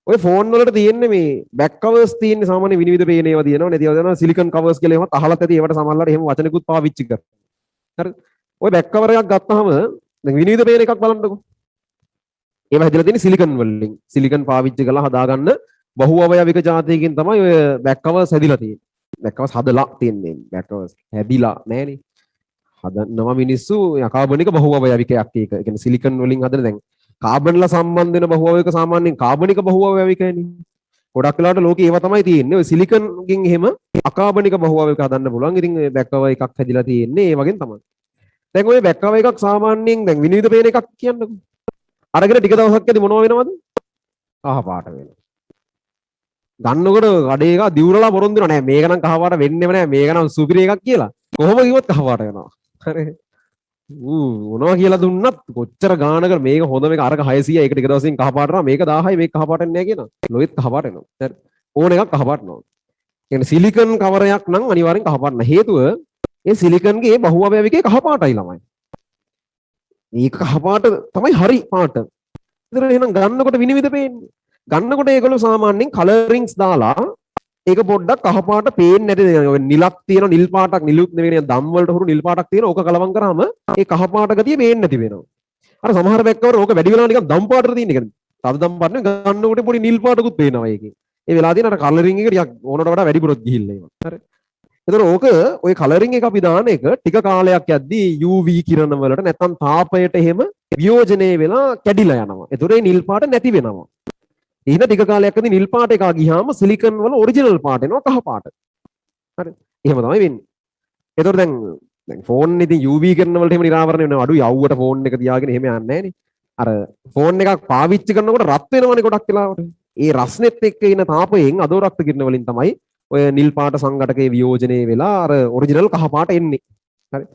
ඔය ෆෝන් වලට තියෙන්නේ මේ බෑක් කවර්ස් තියෙන්නේ සාමාන්‍ය විනිවිද පේන ඒවා තියෙනවා නේද? ඒවා දෙනවා සිලිකන් කවර්ස් කියලා එහෙමත් අහලත් ඇති. ඒවට සමහරවිට එහෙම වචනකුත් පාවිච්චි කරනවා. හරි. ඔය බෑක් කවර් එකක් ගත්තාම දැන් විනිවිද පේන එකක් බලන්නකෝ. ඒවා හැදලා තියෙන්නේ සිලිකන් වලින්. සිලිකන් පාවිච්චි කරලා හදාගන්න බහු අවයවික જાතියකින් තමයි ඔය බෑක් කවර්ස් හැදිලා තියෙන්නේ. බෑක් කවර්ස් හදලා තියෙන්නේ. බෑක් කවර්ස් හැදිලා නෑනේ. හදනවා මිනිස්සු කාබනික බහු අවයවිකයක් ඒක. ඒ කියන්නේ සිලිකන් වලින් හදන දැන් කාබන්ලා සම්බන්ධ වෙන බහු අවයවික සාමාන්‍යයෙන් කාබනික බහු අවයවිකයනේ. ගොඩක් වෙලාවට ලෝකේ ඒවා තමයි තියෙන්නේ. ඔය සිලිකන්ගෙන් එහෙම අකාබනික බහු අවයවික හදන්න පුළුවන්. ඉතින් ඔය බෑක් කවර් එකක් හැදිලා තියෙන්නේ ඒ වගේ තමයි. දැන් ඔය බෑක් කවර් එකක් සාමාන්‍යයෙන් දැන් විනිවිද පේන එකක් කියන්නකෝ. අරගෙන ටික දවසක් යද්දි මොනව වෙනවද? කහ පාට වෙනවා. ගන්නකොට කඩේ එක දිවුරලා පොරොන්දු වෙනවා නෑ මේක නම් කහ පාට වෙන්නේම නෑ මේක නම් සුපිරි එකක් කියලා. කොහොම කිව්වත් කහ පාට වෙනවා. හරි. මොනවා කියලා දුන්නත් කොච්චර ගානකට මේක හොඳ මේක අරක 600 ඒකට එක දවසින් කහ පාට කරා මේක 1000යි මේක කහ පාට වෙන්නේ නැහැ කියනවා. ලොයිත් කහ පාට වෙනවා. හරි. ඕන එකක් කහ පාට වෙනවා. කියන්නේ සිලිකන් කවරයක් නම් අනිවාර්යෙන් කහ පාට නැහැ. හේතුව ඒ සිලිකන්ගේ ඒ බහුව අවයවිකේ කහ පාටයි ළමයි. මේක කහ පාට තමයි හරි පාට. ඉතින් එහෙනම් ගන්නකොට විනිවිද පේන්නේ. ගන්නකොට ඒගොල්ලෝ සාමාන්‍යයෙන් කලරින්ග්ස් දාලා ඒක පොඩ්ඩක් කහ පාට පේන්නේ නැති ඔය නිලක් තියෙන නිල් පාටක් නිලුත් නෙවෙයි දම් වලට හුරු නිල් පාටක් තියෙන ඕක කලවම් කරාම ඒ කහ පාට ගතිය පේන්නේ නැති වෙනවා. අර සමහර බැක්කවර ඕක වැඩි වෙලා නිකන් දම් පාටට තියෙන එක. තද දම් පාට නෙවෙයි ගන්නකොට පොඩි නිල් පාටකුත් පේනවා ඒකේ. ඒ වෙලාව තියෙන අර කලරින්ග් එක ටිකක් ඕනට වඩා වැඩිපුරත් ගිහිල්ලා ඒවා. හරි. ඒතර ඕක ඔය කලරින්ග් එක අපි දාන එක ටික කාලයක් යද්දී UV කිරණ වලට නැත්නම් තාපයට එහෙම වියෝජනය වෙලා කැඩිලා යනවා. ඒතර ඒ නිල් පාට නැති වෙනවා. ඊට ටික කාලයක්දී නිල් පාට එක ගියාම සිලිකන් වල ඔරිජිනල් පාට එනවා කහ පාට. හරි. එහෙම තමයි වෙන්නේ. ඒතකොට දැන් ෆෝන් ඉතින් UV කිරණ වලට එහෙම නිරාවරණය වෙනවා. අඩු යව්වට ෆෝන් එක තියාගෙන එහෙම යන්නේ නැහනේ. අර ෆෝන් එකක් පාවිච්චි කරනකොට රත් වෙනවනේ ගොඩක් වෙලාවට. ඒ රස්නෙත් එක්ක එන තාපයෙන් අදෝරක්ත කිරණ වලින් තමයි ඔය නිල් පාට සංඝටකයේ වියෝජනය වෙලා අර ඔරිජිනල් කහ පාට එන්නේ. හරි.